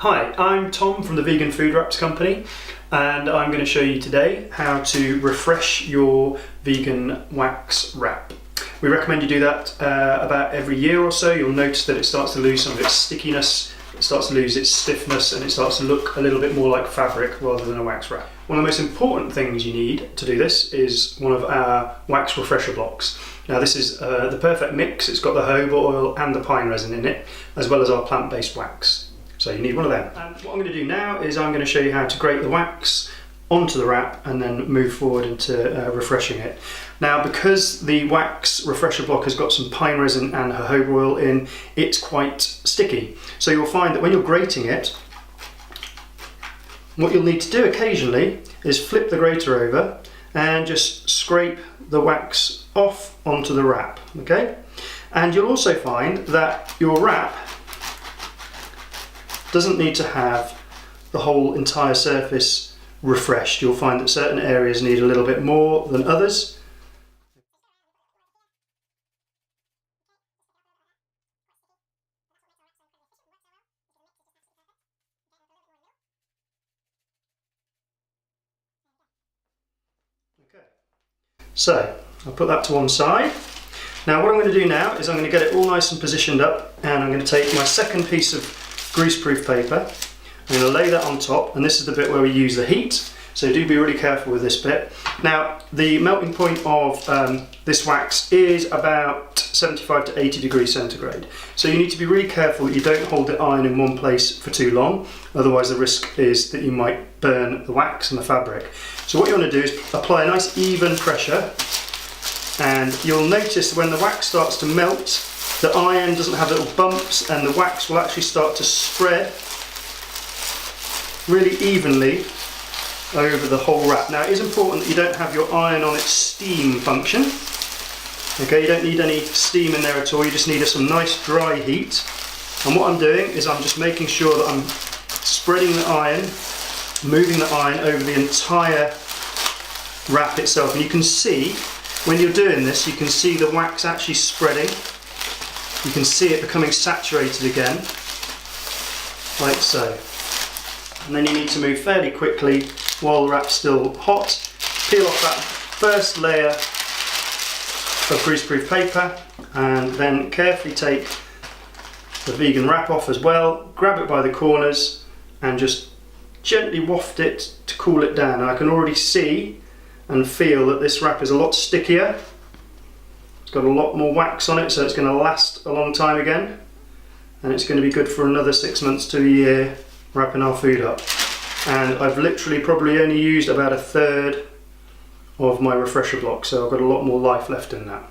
Hi, I'm Tom from the Vegan Food Wraps Company, and I'm going to show you today how to refresh your vegan wax wrap. We recommend you do that about every year or so. You'll notice that it starts to lose some of its stickiness, it starts to lose its stiffness, and it starts to look a little bit more like fabric rather than a wax wrap. One of the most important things you need to do this is one of our wax refresher blocks. Now this is the perfect mix. It's got the jojoba oil and the pine resin in it, as well as our plant-based wax. So you need one of them. And what I'm going to do now is I'm going to show you how to grate the wax onto the wrap and then move forward into refreshing it. Now, because the wax refresher block has got some pine resin and jojoba oil in, it's quite sticky. So you'll find that when you're grating it, what you'll need to do occasionally is flip the grater over and just scrape the wax off onto the wrap, okay? And you'll also find that your wrap doesn't need to have the whole entire surface refreshed. You'll find that certain areas need a little bit more than others. Okay. So I'll put that to one side. Now what I'm going to do now is I'm going to get it all nice and positioned up, and I'm going to take my second piece of greaseproof paper. I'm going to lay that on top, and this is the bit where we use the heat, so do be really careful with this bit. Now the melting point of this wax is about 75 to 80 degrees centigrade, so you need to be really careful that you don't hold the iron in one place for too long, otherwise the risk is that you might burn the wax and the fabric. So what you want to do is apply a nice even pressure, and you'll notice when the wax starts to melt, the iron doesn't have little bumps, and the wax will actually start to spread really evenly over the whole wrap. Now it is important that you don't have your iron on its steam function. Okay, you don't need any steam in there at all, you just need some nice dry heat. And what I'm doing is I'm just making sure that I'm spreading the iron, moving the iron over the entire wrap itself. And you can see, when you're doing this, you can see the wax actually spreading. You can see it becoming saturated again, like so. And then you need to move fairly quickly while the wrap's still hot. Peel off that first layer of greaseproof paper, and then carefully take the vegan wrap off as well. Grab it by the corners and just gently waft it to cool it down. And I can already see and feel that this wrap is a lot stickier. Got a lot more wax on it, so it's going to last a long time again, and it's going to be good for another 6 months to a year wrapping our food up. And I've literally probably only used about a third of my refresher block, so I've got a lot more life left in that.